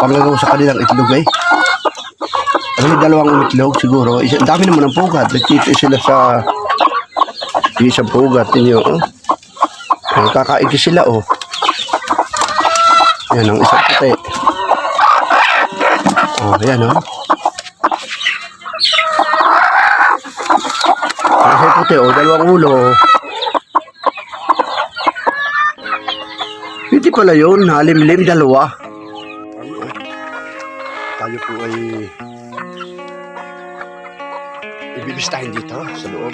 panglagaw sa kanilang itlog eh. Ano, dalawang itlog siguro. Ang dami naman ng pugat. Nagtito sila sa isang pugat ninyo. Oh. Kakaigi sila oh. Yan ang isang puti. Oh, yan oh. Ang isang puti oh, dalawang ulo. Hindi pala yun, halimlim dalawa. Tayo po ay ibibistahin dito sa loob.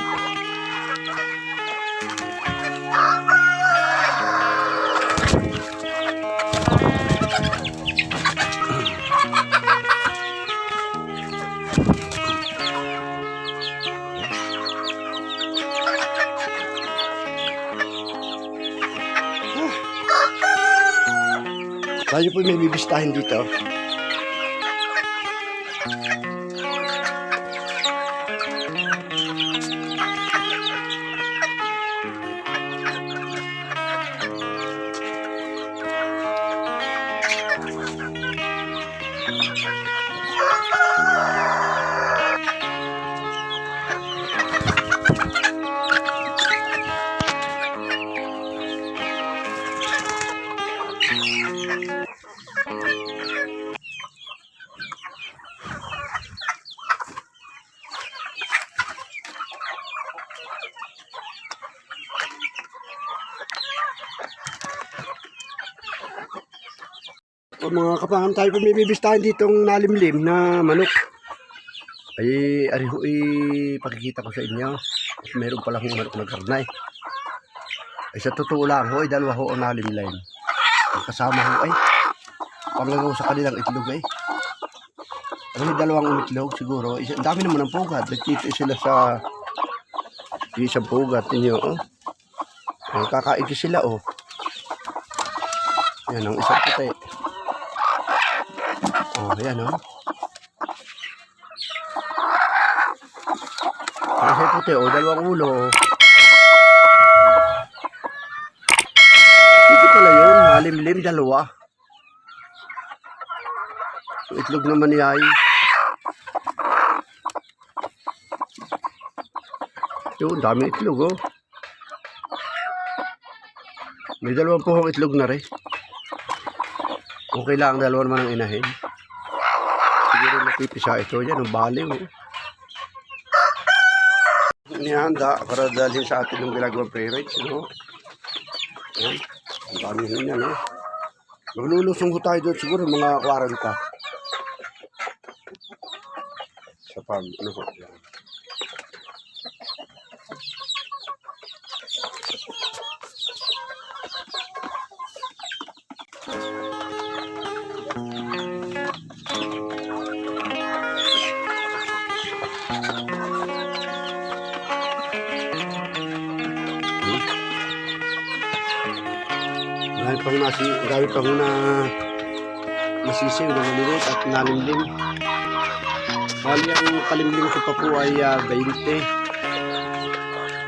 Tayo po may bibistahin dito. O mga kapangan, tayo po may bibistahin ditong nalimlim na manok. Ay, ariho pakikita ko sa inyo. Meron pala akong manok na karnay. Ay, sa totoo lang ho, ay dalawa ho ang nalimlim. Ang kasama ho ay panglagaw sa kanilang itlog ay. Ano, dalawang itlog siguro. Ang dami naman ng pugat. Nagtito sila sa isang pugat ninyo. Oh. Kakaigi sila oh. Yan ang isang puti. Oh, ayan oh. Kasi puti oh, dalawang ulo. Hindi pala yun, halimlim dalawa. So, itlog naman niya ay yun, dami itlog oh. May dalawang puhong itlog na rin. Okay lang, dalawa naman ang inahin. Siguro napipisa ito. Yan, ang baliw. Inihanda para dalhin sa atin ng ginagawang pre-rage. No? Yan. Ang dami rin yan. No? Maglulusong ko tayo doon siguro mga 40. Sa pag, ano ko. Yan. Dahil pang na masisiw na malulot at nalimlim. Bali ang kalimlim ko pa po ay 20.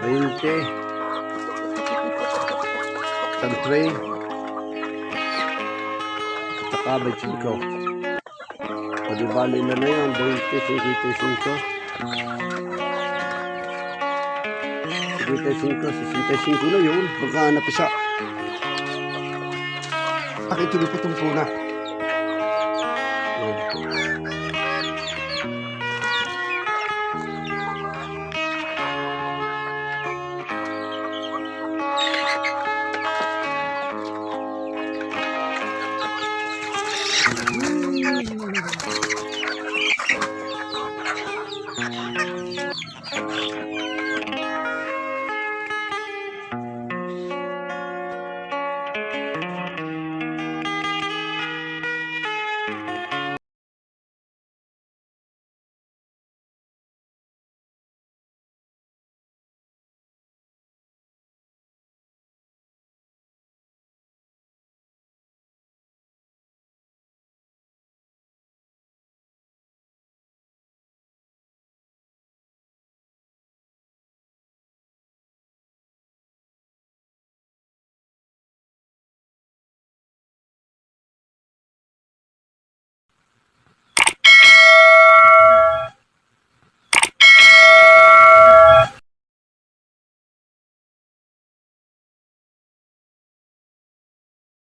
20. Isang tray. At saka 25. O di bali na yun, 65 na yun, baka napisa. Ituloy pa itong puna.